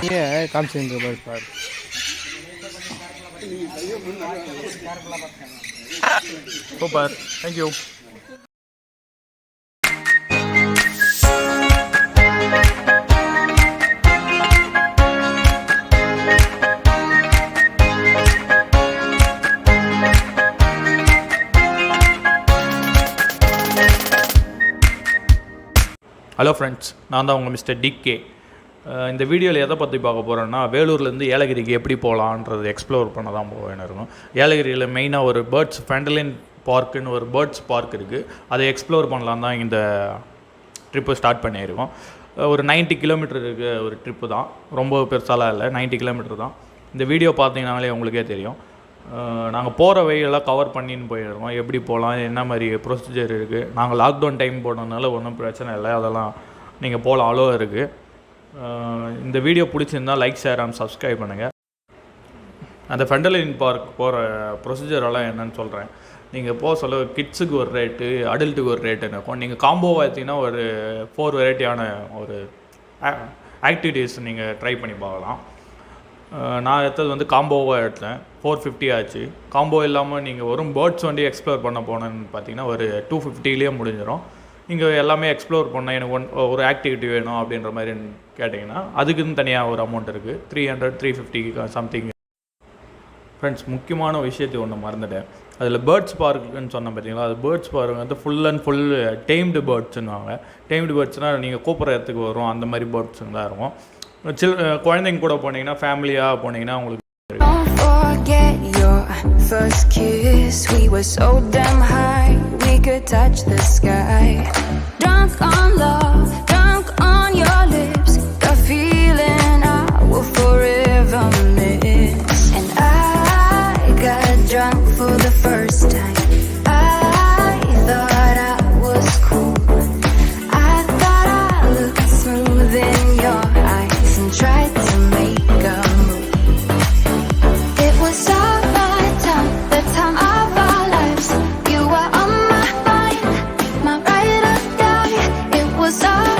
Yeah, comes in the bird park. Super. Thank you. Hello friends, நான் தான் உங்கள் Mr.DK. இந்த வீடியோவில் எதை பற்றி பார்க்க போகிறேன்னா, வேலூர்லேருந்து ஏலகிரிக்கு எப்படி போகலான்றது எக்ஸ்ப்ளோர் பண்ண தான் போவேன்னு இருக்கும். ஏலகிரியில் மெயினாக ஒரு பேர்ட்ஸ் ஃபெண்டலின் பார்க்குன்னு ஒரு பேர்ட்ஸ் பார்க் இருக்குது. அதை எக்ஸ்ப்ளோர் பண்ணலாம் தான் இந்த ட்ரிப்பு ஸ்டார்ட் பண்ணியிருக்கோம். ஒரு 90 கிலோமீட்டர் இருக்க ஒரு ட்ரிப்பு தான், ரொம்ப பெருசாலாம் இல்லை, 90 கிலோமீட்டர் தான். இந்த வீடியோ பார்த்தீங்கன்னாலே உங்களுக்கே தெரியும். நாங்கள் போகிற வழியெல்லாம் கவர் பண்ணின்னு போயிடுறோம். எப்படி போகலாம், என்ன மாதிரி ப்ரொசீஜர் இருக்குது. நாங்கள் லாக்டவுன் டைம் போனதுனால ஒன்றும் பிரச்சனை இல்லை, அதெல்லாம் நீங்கள் போகலாம், அவ்வளோ இருக்குது. இந்த வீடியோ பிடிச்சிருந்தால் லைக், ஷேர் அண்ட் சப்ஸ்கிரைப் பண்ணுங்கள். அந்த ஃபெண்டலின் பார்க் போகிற ப்ரொசீஜரெல்லாம் என்னன்னு சொல்கிறேன். நீங்கள் போக சொல்ல கிட்ஸுக்கு ஒரு ரேட்டு, அடல்ட்டுக்கு ஒரு ரேட்டுன்னு இருக்கும். நீங்கள் காம்போவாக எடுத்திங்கன்னா ஒரு 4 வெரைட்டியான ஒரு ஆக்டிவிட்டீஸ் நீங்கள் ட்ரை பண்ணி பார்க்கலாம். நான் எடுத்தது வந்து காம்போவாக எடுத்தேன், 450 ஆச்சு. காம்போ இல்லாமல் நீங்கள் வரும் பேர்ட்ஸ் வண்டி எக்ஸ்ப்ளோர் பண்ண போனேன்னு பார்த்தீங்கன்னா ஒரு 250லேயே முடிஞ்சிடும். இங்கே எல்லாமே எக்ஸ்ப்ளோர் பண்ண எனக்கு ஒரு ஆக்டிவிட்டி வேணும் அப்படின்ற மாதிரி கேட்டிங்கன்னா அதுக்குன்னு தனியாக ஒரு அமௌண்ட் இருக்குது, 300 350 சம்திங். ஃப்ரெண்ட்ஸ், முக்கியமான விஷயத்தை ஒன்று மறந்துட்டேன். அதில் பேர்ட்ஸ் பார்க்குன்னு சொன்னேன் பார்த்தீங்களா, அது பேர்ட்ஸ் பார்க் வந்து ஃபுல் அண்ட் ஃபுல் டெய்ம்டு பேர்ட்ஸுன்னுவாங்க. டெய்ம்டு பேர்ட்ஸ்னால் நீங்கள் கூப்பிட்ற இடத்துக்கு வரும், அந்த மாதிரி பேர்ட்ஸுன்னு தான் இருக்கும். குழந்தைங்க கூட போனீங்கன்னா, ஃபேமிலியாக போனீங்கன்னா உங்களுக்கு first kiss, we were so damn high, we could touch the sky. Drunk on love, drunk on your lips, the feeling I will forever miss. And I got drunk for the first time. I thought I was cool, I thought I looked smooth in your eyes and tried to make a move. It was all the time of our lives. You were on my mind, my ride or die. It was our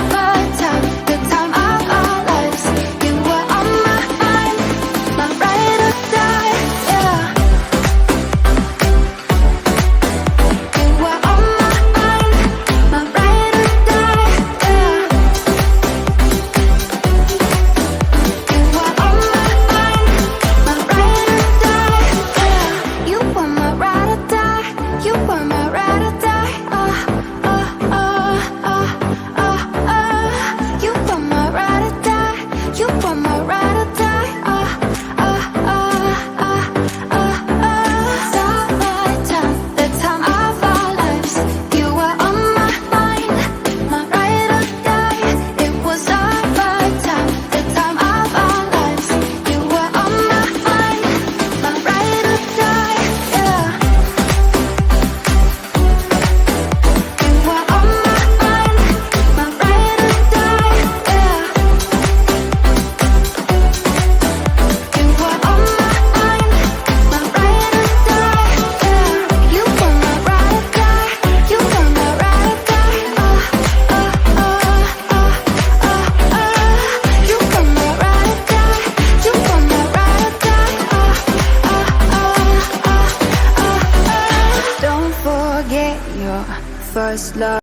time, the time of our lives. You were on my mind, my ride or die. Yeah. You were on my mind, my ride or die. Yeah. You were on my mind, my ride or die. Yeah. You were my ride or die. You were my ride or die. You were my ride or die. You were my ride or die. Summertime, the time of our lives. You were on my mind, my ride or die. It was our time, the time of our lives. You were on my mind, my ride or die. Yeah. You were on my mind, my ride or die. Yeah. You were on my mind, my ride or die. Yeah. You were my ride or die. You were my ride or die. You were my ride or die. You were my ride or die. Don't forget your first love.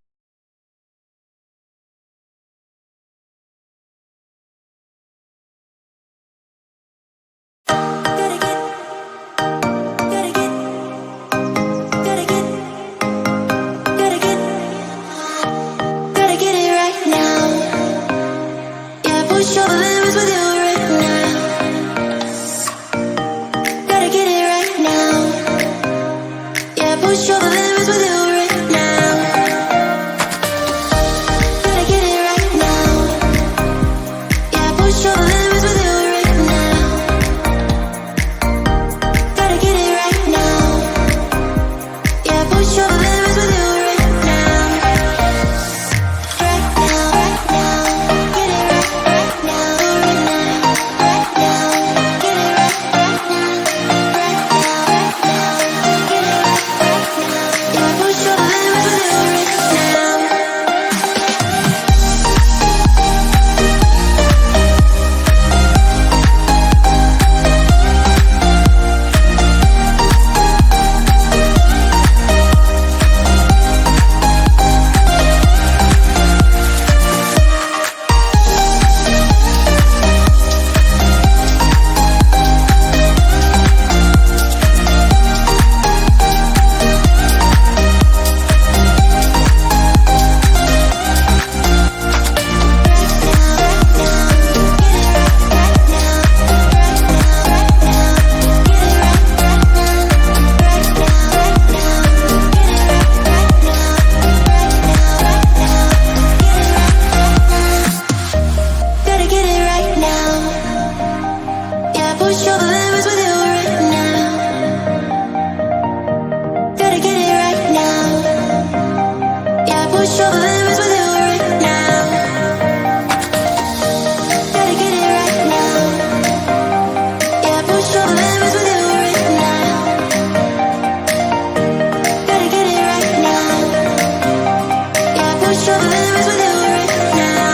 Gotta get it right now. Yeah, push your limits with you right now. Gotta get it right now. Yeah, push your limits with you right now. push all the limits with you right now. Gotta get it right now. Yeah, push all the limits with you right now. Gotta get it right now. Yeah, push all the limits with you right now.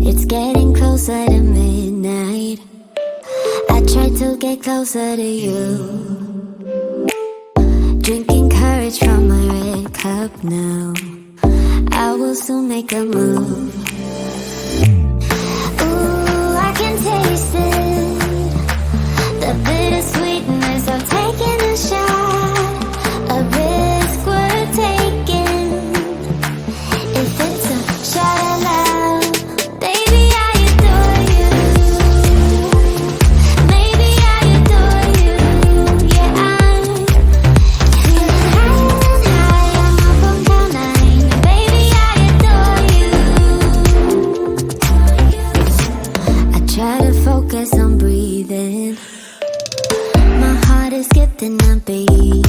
It's getting closer to midnight. I try to get closer to you. Drinking courage from my red cup now. I will soon make a move. Ooh, I can taste it. The bittersweetness of taking a shot. A risk we're taking. If it's a shot at love, baby, I adore you. something I beat.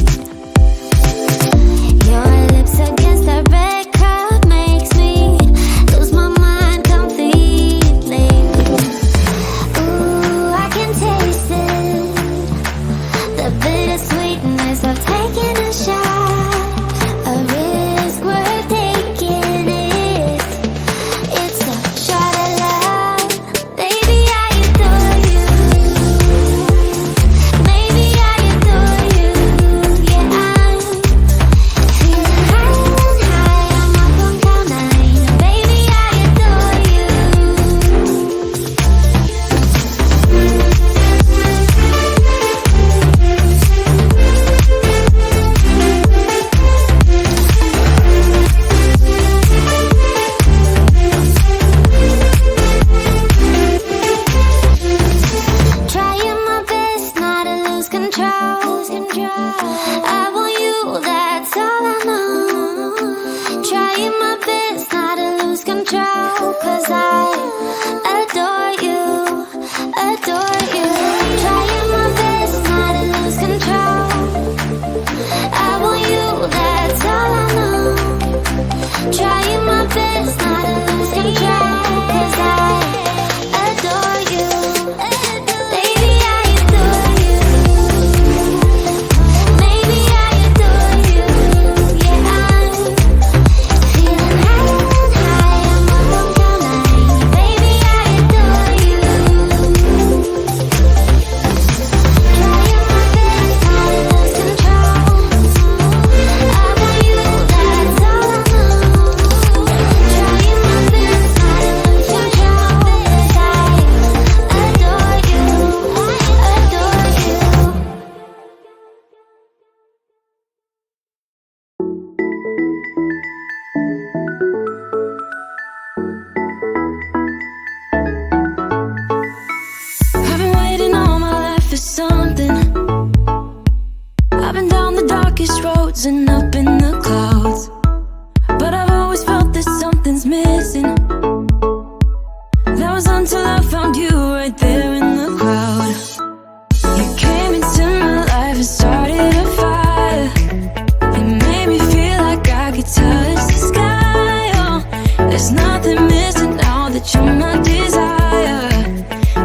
Your lips against the red cup makes me lose my mind completely. Ooh, I can taste it, the bittersweetness of taking a shot, a risk worth taking it. It's a shot of love, baby, I adore you. Maybe I adore you, yeah, I'm feeling high, I'm up on cloud nine. Baby, I adore you. Trying my best not to lose control. I want you, that's all I know. Trying my best not to lose control, 'cause I adore you, adore you. Trying my best not to lose control. I want you, that's all I know. Trying my best not to lose control, 'cause I adore you. Baby, I adore you. Maybe I adore you, yeah, I'm feeling high, I'm up on cloud nine. Baby, I adore you. Trying my best not to lose control. I want you, that's all I know. Trying my best not to lose control, 'cause I adore you, adore you. I've been waiting all my life for something. I've been down the darkest roads and up in the clouds, but I've always felt that something's missing. That was until I found you right there in the crowd. You came into my life and started a fire. You made me feel like I could touch the sky. Oh, there's nothing missing now that you're my desire.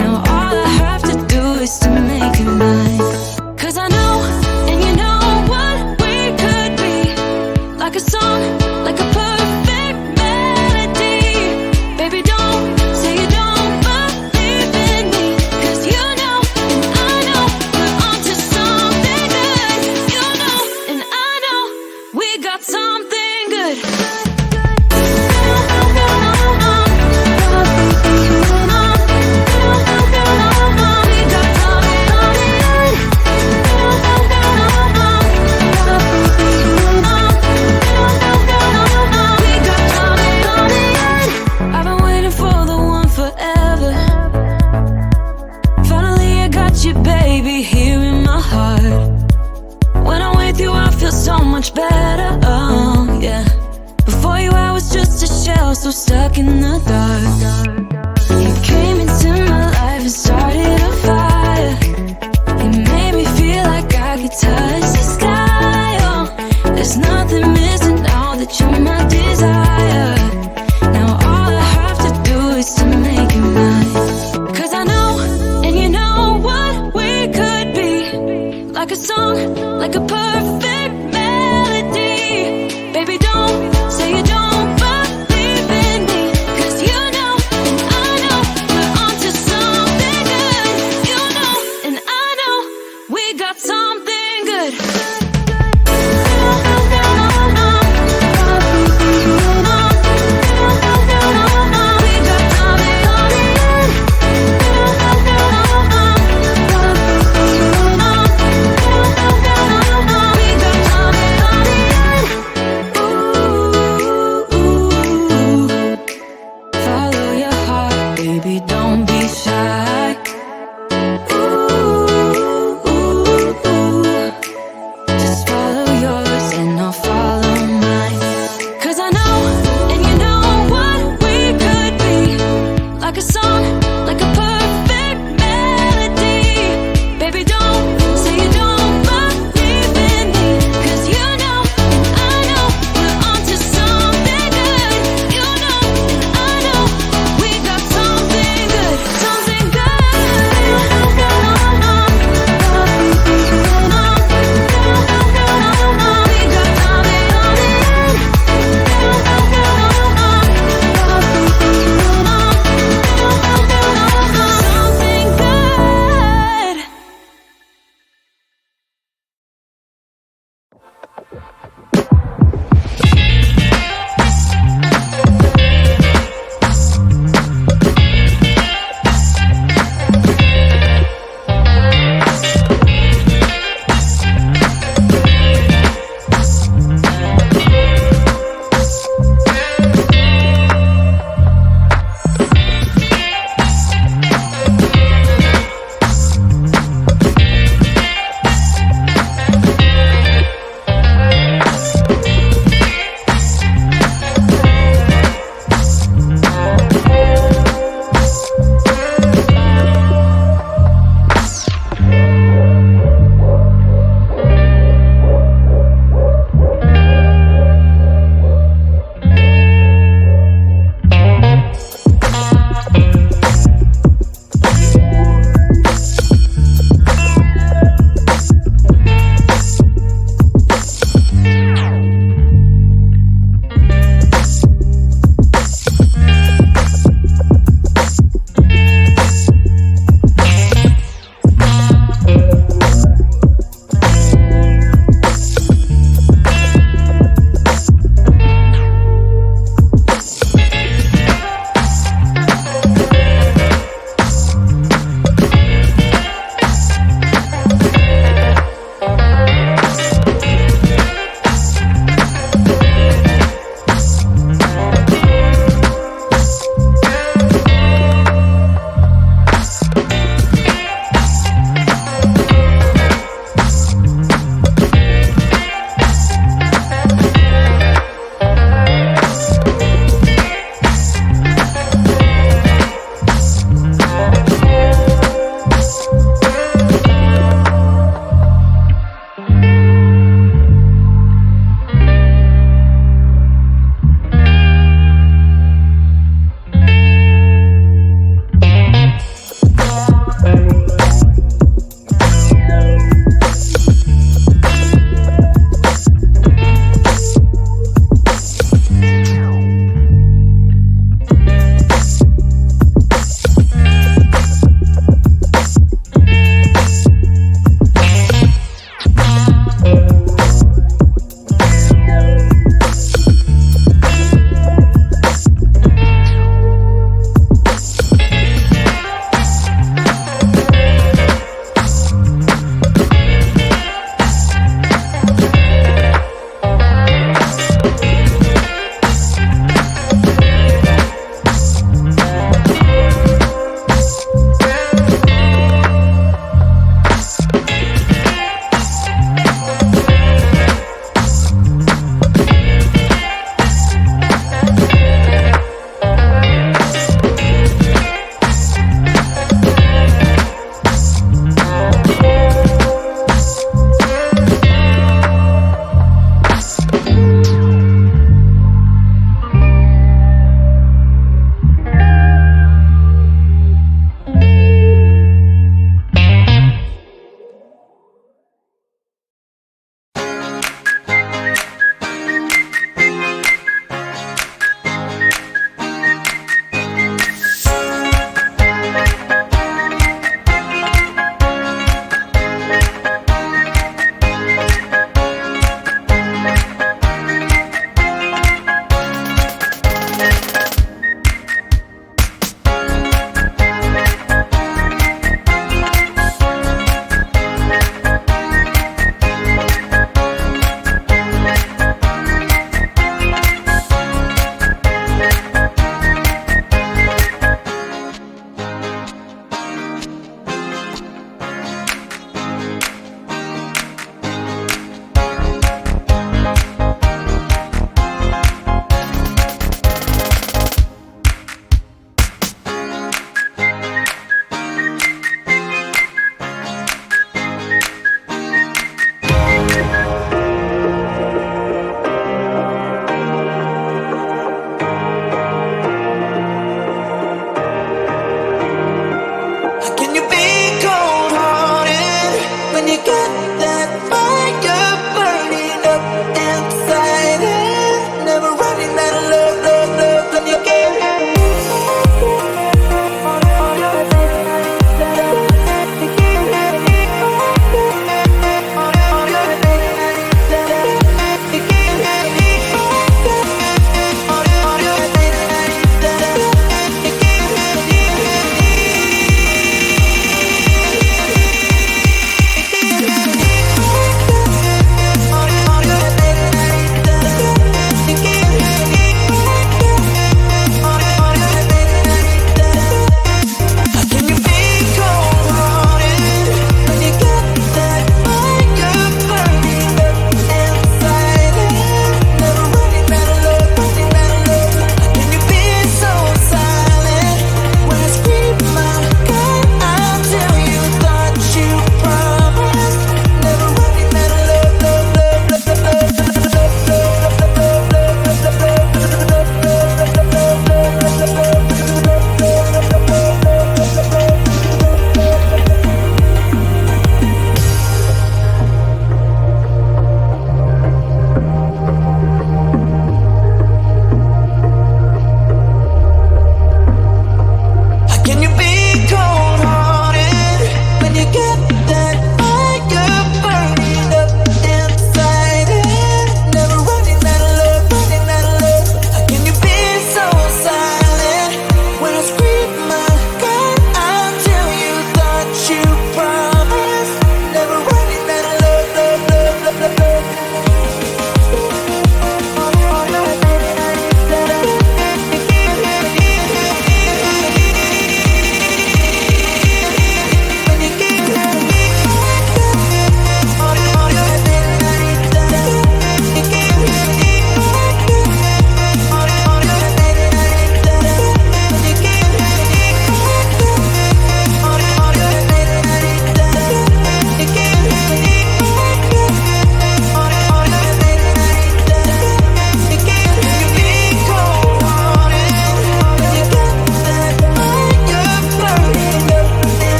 Now all I have to do is to make you mine. 'Cause I know, and you know what we could be. Like a song, like a perfect melody. Baby, don't say you don't believe in me. 'Cause you know, and I know, we're onto something good. You know, and I know, we got something good. I've been waiting for the one forever. Finally I got you, baby, here in my heart. When I'm with you I feel so much better, oh yeah. Before you I was just a shell, so stuck in the dark. You came into my life and started a fire. You made me feel like I could touch the sky. Oh, there's nothing missing now that you're my desire. Now all I have to do is to make you mine. 'Cause I know, and you know what we could be. Like a song, like a perfect melody. Baby, don't say you don't believe in me. 'Cause you know, and I know, we're onto something good. You know, and I know, we got something good. Follow your heart, baby, don't